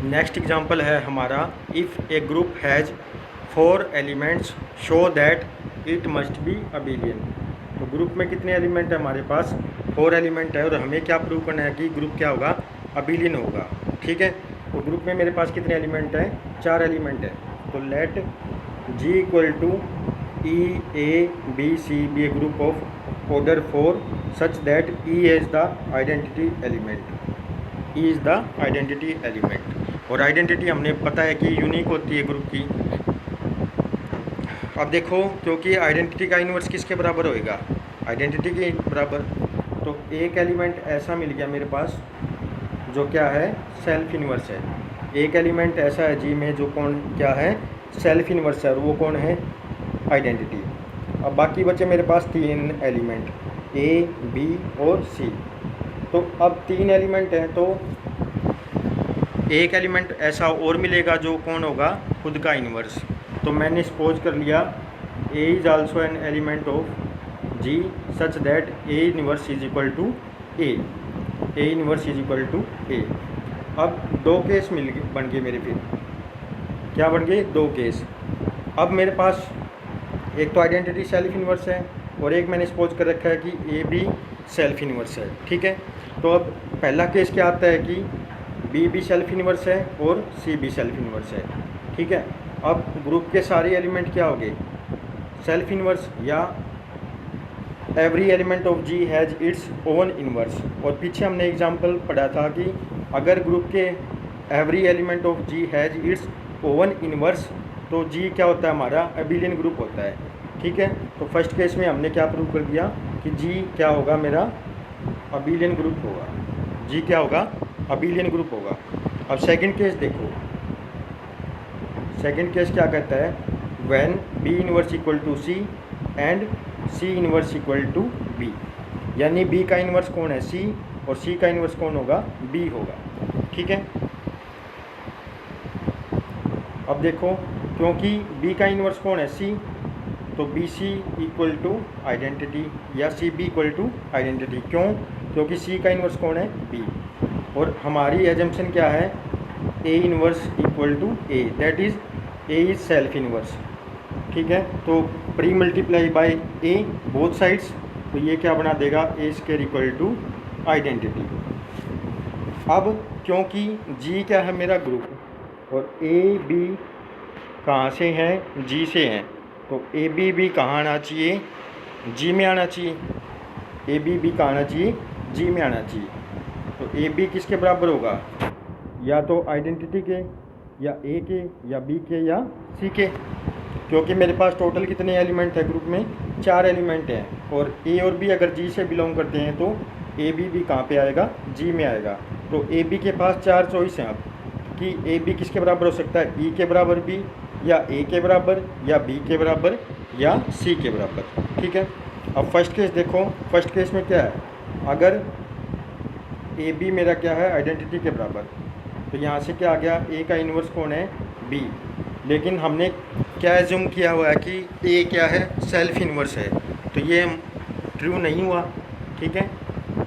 Next example है हमारा, if A group has 4 elements show that it must be abelian. तो group में कितने एलिमेंट है हमारे पास? 4 एलिमेंट है और हमें क्या प्रूव करना है कि ग्रुप क्या होगा? अबिलियन होगा। ठीक है, तो ग्रुप में मेरे पास कितने एलिमेंट हैं? 4 एलिमेंट है। तो let G equal to E A B C be A group of order 4 such that E is the identity element. E is the identity element और आइडेंटिटी हमने पता है कि यूनिक होती है ग्रुप की। अब देखो, क्योंकि आइडेंटिटी का इन्वर्स किसके बराबर होएगा? आइडेंटिटी के बराबर। तो एक एलिमेंट ऐसा मिल गया मेरे पास जो क्या है? सेल्फ इन्वर्स है। एक एलिमेंट ऐसा है जी में जो कौन क्या है? सेल्फ इन्वर्स है और वो कौन है? आइडेंटिटी। अब बाकी बचे मेरे पास 3 एलिमेंट A B और C। तो अब 3 एलिमेंट हैं तो एक एलिमेंट ऐसा और मिलेगा जो कौन होगा? खुद का इन्वर्स। तो मैंने सपोज कर लिया A is also an element of G such that A inverse is equal to A। A inverse is equal to A। अब 2 केस बन गए मेरे। फिर क्या बन गए? 2 केस। अब मेरे पास एक तो आइडेंटिटी सेल्फ इन्वर्स है और एक मैंने सपोज कर रखा है कि ए भी सेल्फ इन्वर्स है। ठीक है, तो अब पहला केस क्या आता है कि बी भी सेल्फ इन्वर्स है और सी भी सेल्फ इन्वर्स है। ठीक है, अब ग्रुप के सारे एलिमेंट क्या हो गए? सेल्फ इन्वर्स या every element of G has its own inverse. और पीछे हमने एग्जांपल पढ़ा था कि अगर ग्रुप के every element of G has its own inverse तो जी क्या होता है? हमारा अबिलियन ग्रुप होता है। ठीक है, तो फर्स्ट केस में हमने क्या प्रूव कर दिया कि जी क्या होगा? मेरा अबिलियन ग्रुप होगा। जी क्या होगा? अबिलियन ग्रुप होगा। अब सेकंड केस देखो, सेकंड केस क्या कहता है? When B inverse equal to C and C inverse equal to B. यानी बी का इन्वर्स कौन है? सी, और सी का इन्वर्स कौन होगा? बी होगा। ठीक है, अब देखो, क्योंकि बी का इन्वर्स कौन है? सी, तो B C equal to identity या C B equal to identity. क्यों? क्योंकि सी का इन्वर्स कौन है? बी। और हमारी एजम्पशन क्या है? A inverse equal to A, that is A is self inverse. ठीक है, तो pre multiply by A both sides, तो ये क्या बना देगा? A square equal to identity. अब क्योंकि जी क्या है? मेरा ग्रुप, और ए बी कहाँ से हैं? जी से हैं, तो ए बी भी कहाँ आना चाहिए? जी में आना चाहिए। ए बी भी कहाँ आना चाहिए? जी में आना चाहिए। तो ए बी किसके बराबर होगा? या तो आइडेंटिटी के, या ए के, या बी के, या सी के। क्योंकि मेरे पास टोटल कितने एलिमेंट है ग्रुप में? 4 एलिमेंट हैं, और ए और बी अगर जी से बिलोंग करते हैं तो ए बी भी कहाँ पे आएगा? जी में आएगा। तो ए बी के पास 4 चॉइस हैं अब कि ए बी किसके बराबर हो सकता है? ई के बराबर भी, या ए के बराबर, या बी के बराबर, या सी के बराबर। ठीक है, अब फर्स्ट केस देखो, फर्स्ट केस में क्या है? अगर ए बी मेरा क्या है? आइडेंटिटी के बराबर, तो यहाँ से क्या आ गया? ए का इन्वर्स कौन है? बी। लेकिन हमने क्या एज्यूम किया हुआ है कि ए क्या है? सेल्फ इन्वर्स है, तो ये ट्रू नहीं हुआ। ठीक है,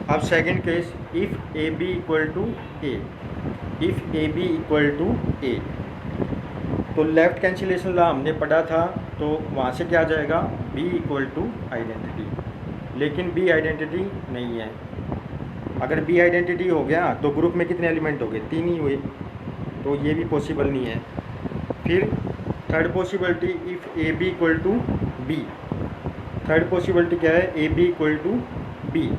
अब second case, if A B equal to A, if A B equal to A, तो लेफ़्ट कैंसिलेशन लॉ हमने पढ़ा था, तो वहाँ से क्या आ जाएगा? B equal to identity. लेकिन बी आइडेंटिटी नहीं है। अगर बी आइडेंटिटी हो गया तो ग्रुप में कितने एलिमेंट हो गए? 3 ही हुए, तो ये भी पॉसिबल नहीं है। फिर third possibility, if A B equal to B. Third possibility क्या है? A B equal to B.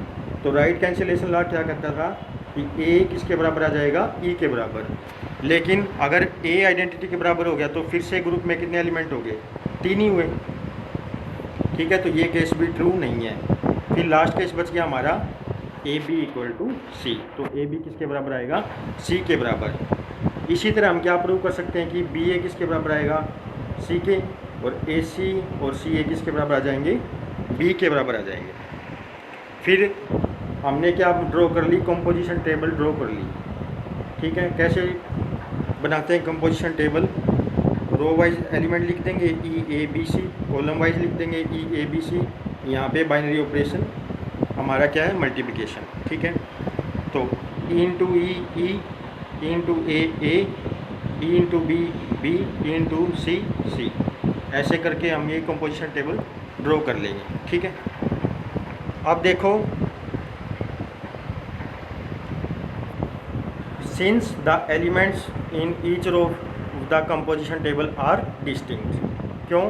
तो राइट कैंसिलेशन लॉ क्या कहता था कि ए किसके बराबर आ जाएगा? ई के बराबर। लेकिन अगर ए आइडेंटिटी के बराबर हो गया तो फिर से ग्रुप में कितने एलिमेंट हो गए? 3 ही हुए। ठीक है, तो ये केस भी ट्रू नहीं है। फिर लास्ट केस बच गया हमारा ए बी इक्वल टू सी। तो ए बी किसके बराबर आएगा? सी के बराबर। इसी तरह हम क्या प्रूव कर सकते हैं कि बी ए किसके बराबर आएगा? सी के, और ए सी और सी ए किसके बराबर आ जाएंगे? बी के बराबर आ जाएंगे। फिर हमने क्या ड्रॉ कर ली? कंपोजिशन टेबल ड्रॉ कर ली। ठीक है, कैसे बनाते हैं composition table? Row wise element लिख देंगे E A B C, column wise लिख देंगे ई ए बी सी। यहाँ पे बाइनरी ऑपरेशन हमारा क्या है? मल्टीप्लिकेशन। ठीक है, तो E into E E, E into A, E into B, B E into C, C, ऐसे करके हम ये कंपोजिशन टेबल ड्रॉ कर लेंगे। ठीक है, अब देखो, since the elements in each row the composition table are distinct. क्यों?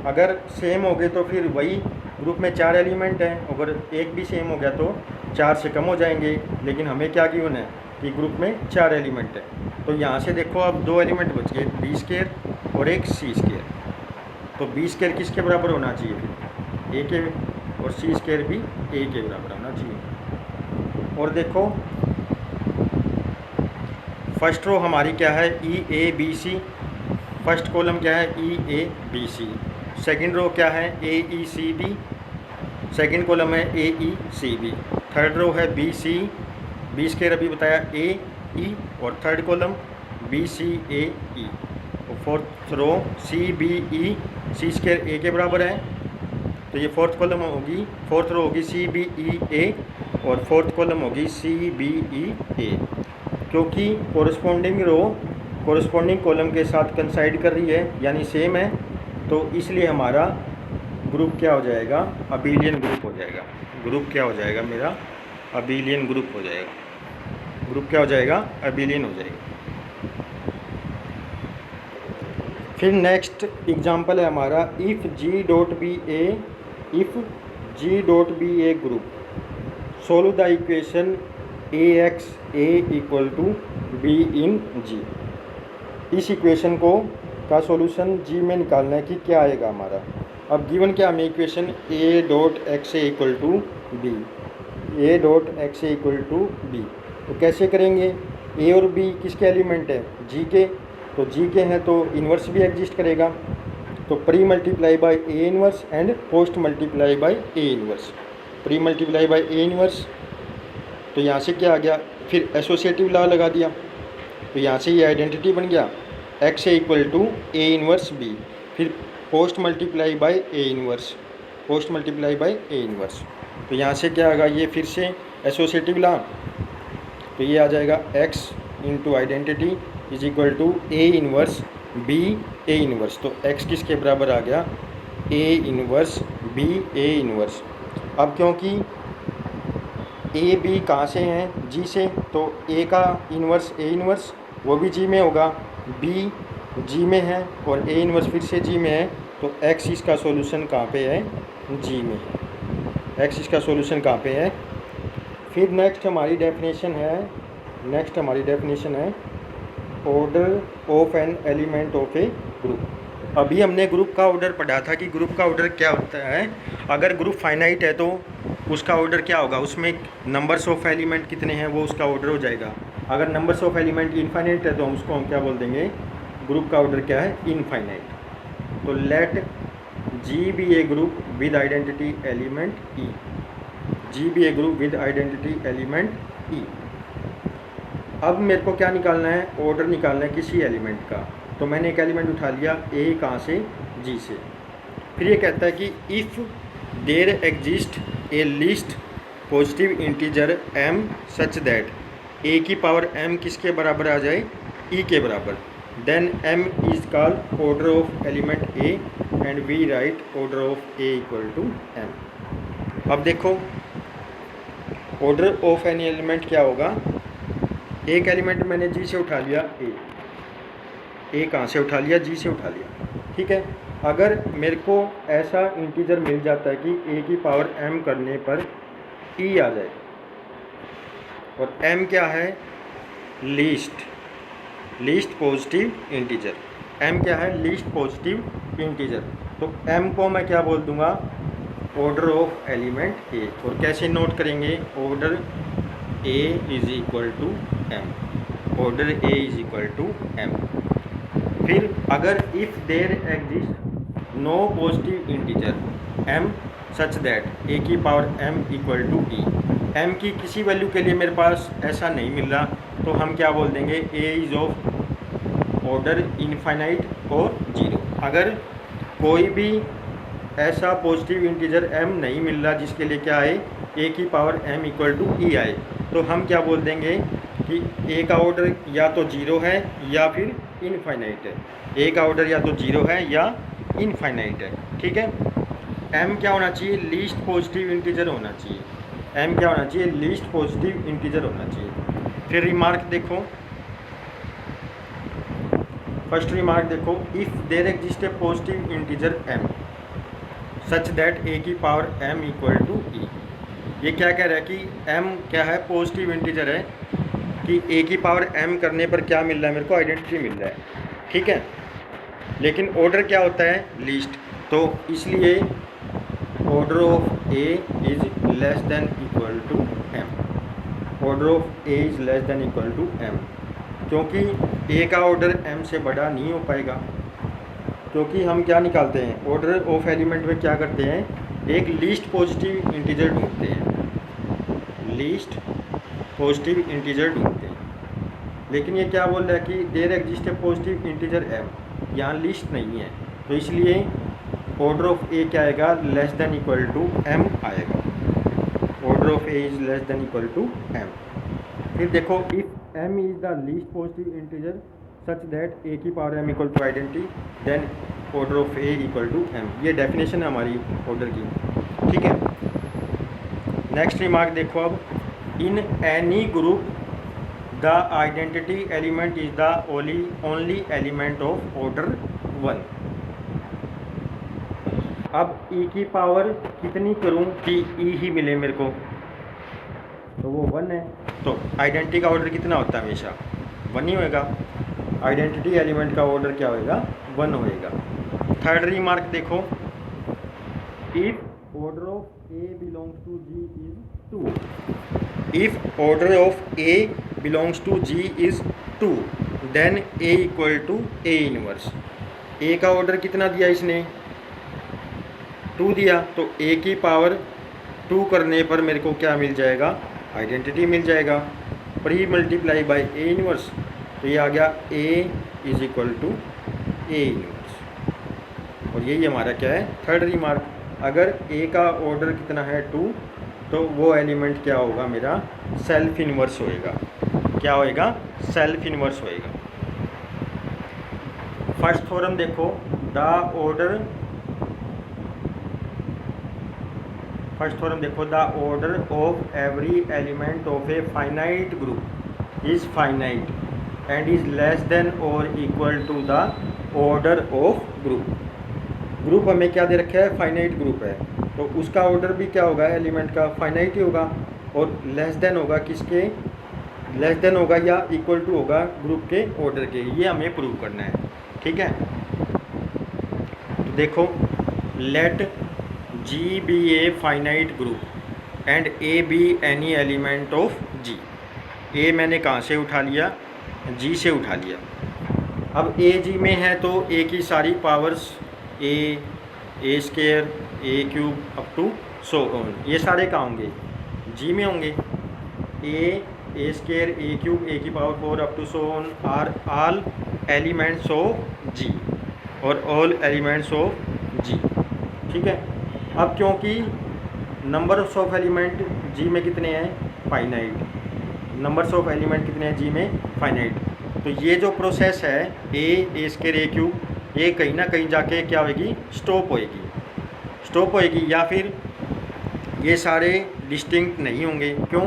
अगर सेम हो गए तो फिर वही ग्रुप में 4 एलिमेंट हैं, अगर एक भी सेम हो गया तो 4 से कम हो जाएंगे, लेकिन हमें क्या गिवन है कि ग्रुप में 4 एलिमेंट है। तो यहाँ से देखो अब 2 एलिमेंट बच गए, बी स्क्वायर और एक सी स्क्वायर। तो बी स्क्वायर किसके बराबर होना चाहिए? फिर ए के, और सी स्क्वायर भी ए के बराबर होना चाहिए। और देखो फर्स्ट रो हमारी क्या है? E A B C. First column क्या है? E A B C. Second row क्या है? ए ई सी बी। सेकेंड कॉलम है ए ई सी बी। थर्ड रो है बी सी, बी स्क्वायर अभी बताया, ए ई, और third column B C A E. और fourth row C B E, C square A के बराबर है, तो ये फोर्थ कॉलम होगी, फोर्थ रो होगी सी बी ई ए, और फोर्थ कॉलम होगी सी बी ई ए। क्योंकि कोरस्पॉन्डिंग रो कोरस्पॉन्डिंग कॉलम के साथ कंसाइड कर रही है, यानी सेम है, तो इसलिए हमारा ग्रुप क्या हो जाएगा? अबेलियन ग्रुप हो जाएगा। ग्रुप क्या हो जाएगा मेरा? अबेलियन ग्रुप हो जाएगा। ग्रुप क्या हो जाएगा? अबेलियन हो जाएगा। फिर नेक्स्ट एग्जांपल है हमारा, if G dot B A, if G dot B A group, solve the equation A X A equal to B in G. इस इक्वेशन को का सॉल्यूशन जी में निकालना है कि क्या आएगा हमारा। अब गिवन क्या हमें equation A dot X A equal to B, A dot X A equal to B. तो कैसे करेंगे? ए और बी किसके एलिमेंट है? जी के। तो जी के हैं तो इन्वर्स भी एग्जिस्ट करेगा, तो pre multiply by A inverse and post multiply by A inverse. Pre multiply by A inverse, तो यहाँ से क्या आ गया? फिर एसोसिएटिव लॉ लगा दिया, तो यहाँ से ये आइडेंटिटी बन गया, X A equal to A inverse B. फिर post multiply by A inverse, post multiply by A inverse, तो यहाँ से क्या आएगा? ये फिर से एसोसिएटिव लॉ, तो ये आ जाएगा X into identity is equal to A inverse B A inverse. तो एक्स किसके बराबर आ गया? A inverse B A inverse. अब क्योंकि ए बी कहाँ से हैं? जी से, तो ए का इन्वर्स ए इन्वर्स वो भी जी में होगा, बी जी में है और ए इन्वर्स फिर से जी में है, तो एक्स इसका सॉल्यूशन कहाँ पे है? जी में है। एक्स इसका सॉल्यूशन कहाँ पे है? फिर नेक्स्ट हमारी डेफिनेशन है order of an element of a group. अभी हमने ग्रुप का ऑर्डर पढ़ा था कि ग्रुप का ऑर्डर क्या होता है। अगर ग्रुप फाइनाइट है तो उसका ऑर्डर क्या होगा? उसमें नंबर्स ऑफ एलिमेंट कितने हैं वो उसका ऑर्डर हो जाएगा। अगर नंबर्स ऑफ एलिमेंट इनफाइनाइट है तो उसको हम क्या बोल देंगे? ग्रुप का ऑर्डर क्या है? इनफाइनाइट। तो let ji be A group with identity element E, G be A group with identity element E. अब मेरे को क्या निकालना है? ऑर्डर निकालना है किसी एलिमेंट का। तो मैंने एक एलिमेंट उठा लिया ए, कहाँ से? जी से। फिर ये कहता है कि if there exist a least positive integer m such that a की पावर m किसके बराबर आ जाए? e के बराबर, then m is called order of element a and we write order of a equal to m। अब देखो order of any element क्या होगा? एक एलिमेंट मैंने जी से उठा लिया, ए कहाँ से उठा लिया? जी से उठा लिया, ठीक है। अगर मेरे को ऐसा इंटीजर मिल जाता है कि a की पावर m करने पर e आ जाए, और m क्या है? Least positive integer. m क्या है? Least positive integer. तो m को मैं क्या बोल दूंगा? Order of element a। और कैसे नोट करेंगे? Order a is equal to m, order a is equal to m। फिर अगर if there exist no positive integer m such that a की power m equal to e, m की किसी value के लिए मेरे पास ऐसा नहीं मिल रहा, तो हम क्या बोल देंगे? a is of order infinite और जीरो। अगर कोई भी ऐसा पॉजिटिव इंटीजर m नहीं मिल रहा जिसके लिए क्या आए? a की power m equal to e आए, तो हम क्या बोल देंगे कि ए का ऑर्डर या तो जीरो है या फिर इनफाइनाइट है। ए का ऑर्डर या तो जीरो है या इनफाइनाइट है, ठीक है। एम क्या होना चाहिए, लीस्ट पॉजिटिव इंटीजर होना चाहिए। एम क्या होना चाहिए, लीस्ट पॉजिटिव इंटीजर होना चाहिए। फिर रिमार्क देखो, फर्स्ट रिमार्क देखो, if there exist a positive integer m such that a की power m equal to e. ये क्या कह रहा है कि एम क्या है, पॉजिटिव इंटीजर है, कि ए की पावर एम करने पर क्या मिल रहा है, मेरे को आइडेंटिटी मिल रहा है, ठीक है। लेकिन ऑर्डर क्या होता है, लीस्ट, तो इसलिए order of A is less than equal to M. Order of A is less than equal to M, क्योंकि ए का ऑर्डर एम से बड़ा नहीं हो पाएगा। क्योंकि हम क्या निकालते हैं, ऑर्डर ऑफ एलिमेंट में क्या करते हैं, एक लीस्ट पॉजिटिव इंटीजर ढूंढते हैं, लीस्ट पॉजिटिव इंटीजर ढूंढते हैं। लेकिन ये क्या बोल रहा है कि there exist a positive integer m, यहाँ लिस्ट नहीं है, तो इसलिए ऑर्डर ऑफ ए क्या आएगा, less than equal to m आएगा। Order of A is less than equal to m. फिर देखो, if m is the least positive integer such that a की power m equal to identity, then order of a equal to m. ये definition है हमारी order की, ठीक है। Next remark देखो, अब in any group the identity element is the only element of order 1। अब ई की पावर कितनी करूं कि ई ही मिले मेरे को, तो वो 1 है। तो आइडेंटिटी का ऑर्डर कितना होता है, हमेशा 1 ही होएगा। आइडेंटिटी एलिमेंट का ऑर्डर क्या होएगा, 1 होएगा। थर्ड रिमार्क देखो, if order of a belongs to g is 2, if order of a belongs to g is 2, then a equal to a inverse. A का ऑर्डर कितना दिया इसने, 2 दिया, तो ए की पावर 2 करने पर मेरे को क्या मिल जाएगा, आइडेंटिटी मिल जाएगा, pre multiply by a inverse, तो ये आ गया a is equal to a inverse. और यही हमारा क्या है, थर्ड रिमार्क। अगर ए का ऑर्डर कितना है 2, तो वो एलिमेंट क्या होगा, मेरा सेल्फ इनवर्स होएगा। क्या होएगा, सेल्फ इनवर्स होएगा। फर्स्ट थ्योरम देखो, द ऑर्डर, फर्स्ट थ्योरम देखो, the order of every element of a finite group is finite and is less than और equal to the order of group. Group हमें क्या दे रखा है, फाइनाइट ग्रुप है, तो उसका ऑर्डर भी क्या होगा, एलिमेंट का फाइनाइट ही होगा। और लेस देन होगा किसके, लेस देन होगा या इक्वल टू होगा ग्रुप के ऑर्डर के। ये हमें प्रूव करना है, ठीक है। तो देखो, let ji be a finite group and a be any element of g. A मैंने कहाँ से उठा लिया, जी से उठा लिया। अब ए जी में है तो ए की सारी powers, A square, A cube up to so on, ये सारे कहाँ होंगे, जी में होंगे। ए स्केयर, ए क्यूब, ए की power 4 up to so on are all elements of g और ऑल एलिमेंट्स ऑफ जी, ठीक है। अब क्योंकि नंबर ऑफ एलिमेंट जी में कितने हैं, फाइनाइट, नंबर्स ऑफ एलिमेंट कितने हैं जी में, फाइनाइट, तो ये जो प्रोसेस है ए स्केयर, ए क्यूब, ये कहीं ना कहीं जाके क्या होगी, स्टॉप होएगी, या फिर ये सारे डिस्टिंक्ट नहीं होंगे। क्यों,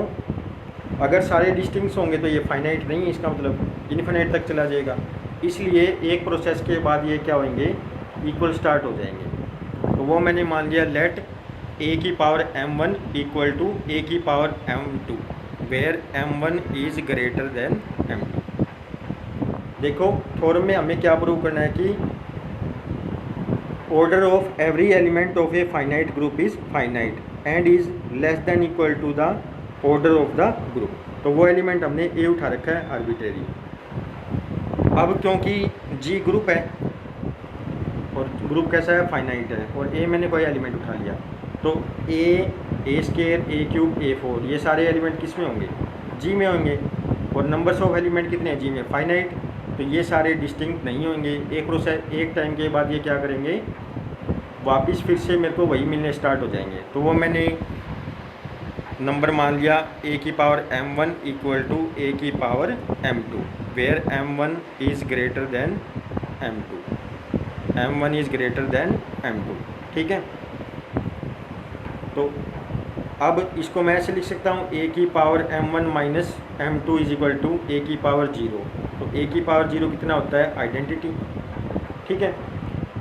अगर सारे डिस्टिंक्ट होंगे तो ये फाइनाइट नहीं है, इसका मतलब इन्फिनिट तक चला जाएगा। इसलिए एक प्रोसेस के बाद ये क्या होंगे, इक्वल स्टार्ट हो जाएंगे। तो वो मैंने मान लिया, लेट ए की पावर m1 इक्वल टू ए की power m2 where m1 is greater than m2। देखो, थ्योरम में हमें क्या प्रूव करना है कि order of every element of a finite group is finite and is less than equal to the order of the group. तो वो element हमने ए उठा रखा है, आर्बिट्रेरी। अब क्योंकि जी ग्रुप है और ग्रुप कैसा है, फाइनाइट है, और ए मैंने कोई एलिमेंट उठा लिया, तो ए स्केयर, ए क्यूब, A4, ये सारे एलिमेंट किस में होंगे, जी में होंगे। और नंबर्स ऑफ एलिमेंट कितने हैं जी में, फाइनाइट, तो ये सारे डिस्टिंक्ट नहीं होंगे। एक प्रोसेस, एक टाइम के बाद ये क्या करेंगे, वापस फिर से मेरे को वही मिलने स्टार्ट हो जाएंगे। तो वो मैंने नंबर मान लिया ए की पावर m1 इक्वल टू ए की power m2 where m1 is greater than m2, m1 is greater than m2। ठीक है, तो अब इसको मैं ऐसे लिख सकता हूँ ए की power m1 minus m2 is equal to ए की पावर 0। तो ए की पावर 0 कितना होता है, आइडेंटिटी। ठीक है,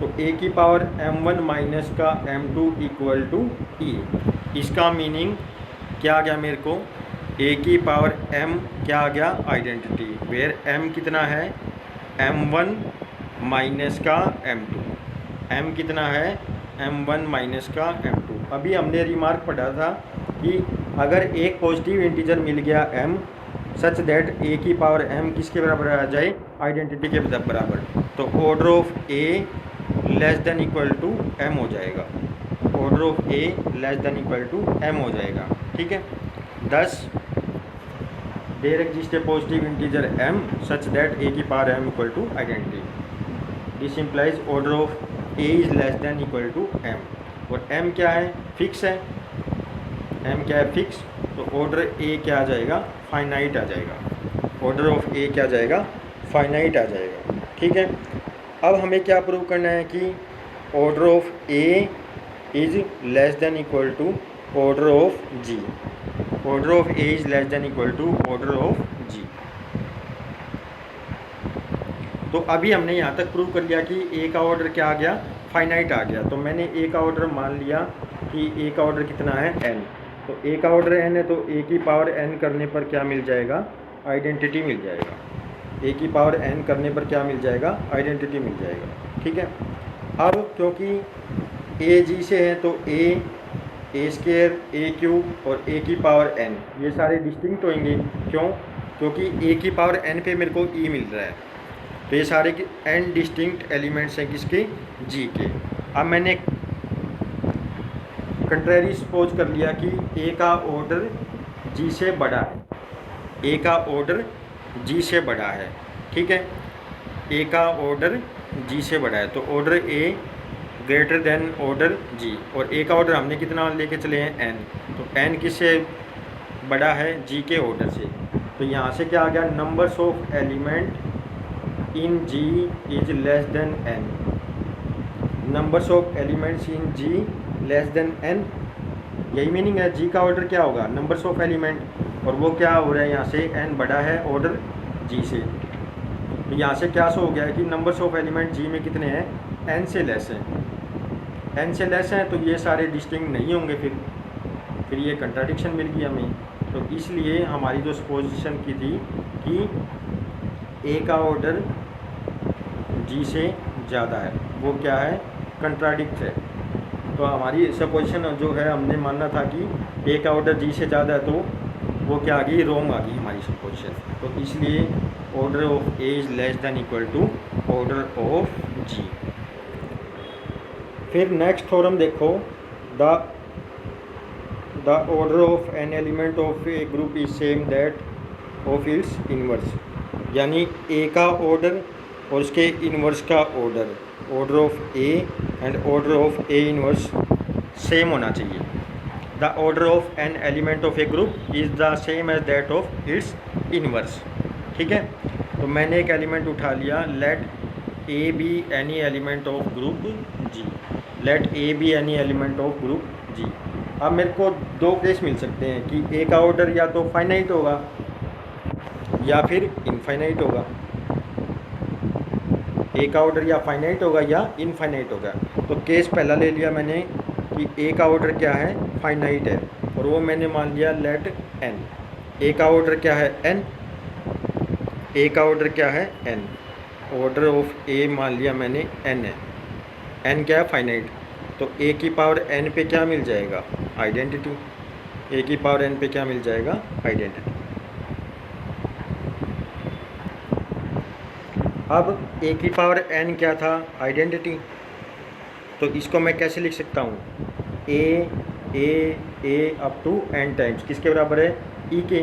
तो ए की पावर m1 माइनस का m2 इक्वल टू ई। इसका मीनिंग क्या आ गया मेरे को, ए की पावर m क्या आ गया, आइडेंटिटी, वेयर m कितना है, m1 माइनस का m2, m कितना है, m1 माइनस का m2। अभी हमने रिमार्क पढ़ा था कि अगर एक पॉजिटिव इंटीजर मिल गया m सच दैट ए की पावर m किसके बराबर आ जाए, आइडेंटिटी के बराबर, तो order of a less than equal to m हो जाएगा, order of a less than equal to m हो जाएगा। ठीक है, thus there exist a positive integer m such that a की power m equal to identity, this implies order of a is less than equal to m। और m क्या है, fix है, m क्या है, फिक्स, तो ऑर्डर a क्या आ जाएगा, फाइनाइट आ जाएगा, ऑर्डर ऑफ a क्या आ जाएगा, फाइनाइट आ जाएगा। ठीक है, अब हमें क्या प्रूव करना है कि order of a is less than equal to order of g, order of a is less than equal to order of g। तो अभी हमने यहाँ तक प्रूव कर लिया कि a का ऑर्डर क्या आ गया, फाइनाइट आ गया। तो मैंने a का ऑर्डर मान लिया कि a का ऑर्डर कितना है, n। तो a का ऑर्डर n है, तो a की पावर n करने पर क्या मिल जाएगा, आइडेंटिटी मिल जाएगा, a की पावर n करने पर क्या मिल जाएगा, आइडेंटिटी मिल जाएगा। ठीक है, अब क्योंकि a g से है तो a स्क्वायर, a क्यूब और a की पावर n ये सारे डिस्टिंक्ट होंगे। क्यों, क्योंकि a की पावर n पे मेरे को e मिल रहा है, तो ये सारे n डिस्टिंक्ट एलिमेंट्स हैं किसके, g के। अब मैंने कंट्रेरी सपोज कर लिया कि a का ऑर्डर g से बड़ा है, a का ऑर्डर g से बड़ा है। ठीक है, a का ऑर्डर g से बड़ा है, तो order a greater than order g, और a का ऑर्डर हमने कितना लेके चले हैं, n, तो n किससे बड़ा है, g के ऑर्डर से। तो यहाँ से क्या आ गया, numbers of element in g is less then n, numbers of elements in g less than n, यही मीनिंग है। g का ऑर्डर क्या होगा, नंबर्स ऑफ एलिमेंट, और वो क्या हो रहा है यहाँ से, n बड़ा है ऑर्डर g से। तो यहाँ से क्या हो गया है कि नंबर्स ऑफ एलिमेंट g में कितने हैं, n से लेस हैं, n से लेस हैं, तो ये सारे डिस्टिंक्ट नहीं होंगे, फिर ये कंट्राडिक्शन मिल गई हमें। तो इसलिए हमारी जो सपोजिशन की थी कि a का ऑर्डर g से ज़्यादा है, वो क्या है, कंट्राडिक्ट है। तो हमारी सपोजिशन जो है, हमने मानना था कि a का ऑर्डर g से ज़्यादा है, तो वो क्या आ गई, रॉन्ग आ गई हमारी सपोजिशन। तो इसलिए order of a is less than equal to order of g। फिर नेक्स्ट थ्योरम देखो, the order of an element of a group is same that of its inverse, यानी a का ऑर्डर और उसके इनवर्स का order, order of a and order of a inverse same होना चाहिए। The order of an element of a group is the same as that of its inverse. ठीक है, तो मैंने एक एलिमेंट उठा लिया, let a be any element of group g, let a be any element of group g। अब मेरे को दो केस मिल सकते हैं कि a का ऑर्डर या तो फाइनाइट होगा या फिर इनफाइनाइट होगा, a का ऑर्डर या फाइनाइट होगा या इनफाइनाइट होगा। तो केस पहला ले लिया मैंने कि a का ऑर्डर क्या है, फाइनाइट है, और वो मैंने मान लिया लेट n। a का ऑर्डर क्या है, n, a का ऑर्डर क्या है, n, ऑर्डर ऑफ a मान लिया मैंने n है, n क्या है, फाइनाइट। तो a की पावर n पे क्या मिल जाएगा, आइडेंटिटी, a की पावर n पे क्या मिल जाएगा, आइडेंटिटी। अब a की पावर n क्या था, आइडेंटिटी। तो इसको मैं कैसे लिख सकता हूँ, a up to n times किसके बराबर है, e के,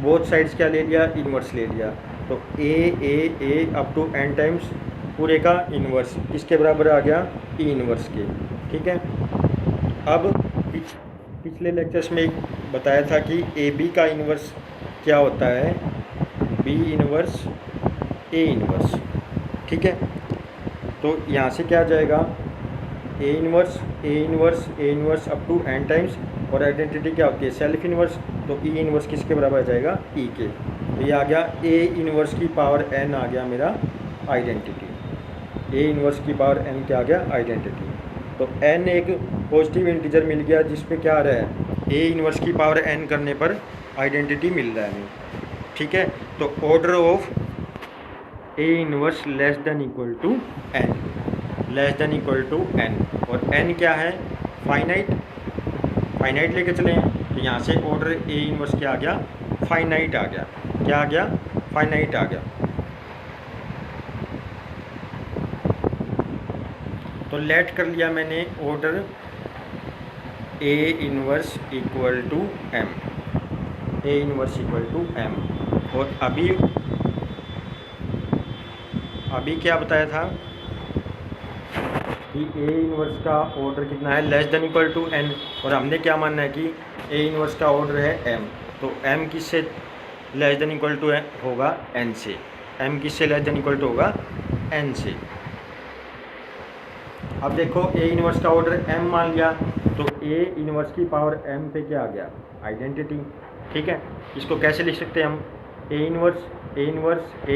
बोथ साइड्स क्या ले लिया, इन्वर्स ले लिया। तो a up to n times पूरे का इन्वर्स किसके बराबर आ गया, e इन्वर्स के। ठीक है, अब पिछले लेक्चर्स में एक बताया था कि ए बी का इन्वर्स क्या होता है, बी इन्वर्स ए इन्वर्स। ठीक है, तो यहाँ से क्या आ जाएगा, a inverse a inverse a inverse up to n times, और आइडेंटिटी क्या होती है, सेल्फ इन्वर्स। तो ई इन्वर्स किसके बराबर आ जाएगा, ई के। तो ये आ गया ए इन्वर्स की पावर एन आ गया मेरा आइडेंटिटी। ए इन्वर्स की पावर एन क्या आ गया, आइडेंटिटी। तो एन एक पॉजिटिव इंटीजर मिल गया जिसपे क्या आ रहा है, ए इन्वर्स की पावर एन करने पर आइडेंटिटी मिल रहा है हमें। ठीक है, तो order of A inverse less than equal to N, less than equal to N, और एन क्या है, फाइनाइट, फाइनाइट लेके चले हैं। तो यहाँ से ऑर्डर ए इन्वर्स क्या आ गया, फाइनाइट आ गया। क्या आ गया, फाइनाइट आ गया। तो लेट कर लिया मैंने order A inverse equal to M, A inverse equal to M. और अभी क्या बताया था कि ए इन्वर्स का ऑर्डर कितना है, less than equal to N, और हमने क्या मानना है कि ए इन्वर्स का ऑर्डर है एम। तो एम किससे लेस देन इक्वल टू होगा, एन से। एम किससे लेस देन इक्वल टू होगा, एन से। अब देखो ए इन्वर्स का ऑर्डर एम मान लिया, तो ए इन्वर्स की पावर एम पे क्या आ गया, आइडेंटिटी। ठीक है, इसको कैसे लिख सकते हैं हम, a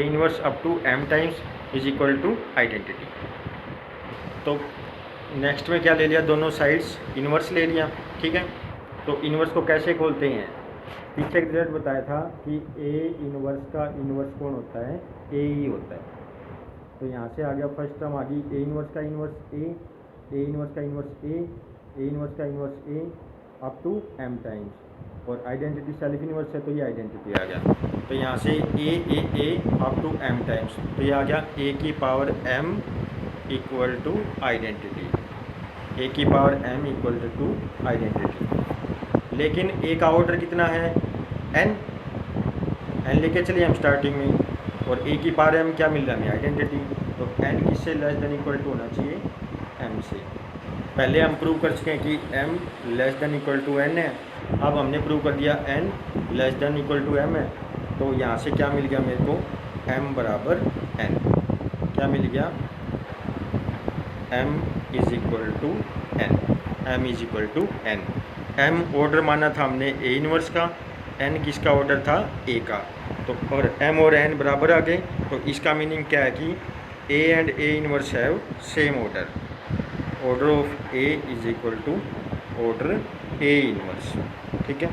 inverse up to m times is equal to identity. तो नेक्स्ट में क्या ले लिया, दोनों साइड्स इन्वर्स ले लिया। ठीक है, तो इन्वर्स को कैसे खोलते हैं, पीछे रिजल्ट बताया था कि ए इन्वर्स का इन्वर्स कौन होता है, ए ही होता है। तो यहाँ से आ गया फर्स्ट टर्म आ गई, ए इन्वर्स का इन्वर्स ए इन्वर्स का इन्वर्स ए इन्वर्स का inverse a up to m times, और आइडेंटिटी सेल्फ इन्वर्स है तो ये आइडेंटिटी आ गया। तो यहाँ से a up to m times, तो ये आ गया ए की power m equal to identity, a की power m equal to identity. लेकिन ए का ऑर्डर कितना है, एन लेके चलिए हम स्टार्टिंग में, और ए की पावर एम क्या मिल रहा है हमें, आइडेंटिटी। तो एन किससे लेस देन इक्वल टू होना चाहिए, एम से। पहले हम प्रूव कर चुके हैं कि M less than equal to N है, अब हमने प्रूव कर दिया N less than equal to M है। तो यहाँ से क्या मिल गया मेरे को, एम बराबर एन। क्या मिल गया, M is equal to N, M is equal to N. M order माना था हमने ए इन्वर्स का, एन किसका ऑर्डर था, ए का। तो और एम और एन बराबर आ गए, तो इसका मीनिंग क्या है कि A and A inverse have same order, order of A is equal to order A inverse. ठीक है।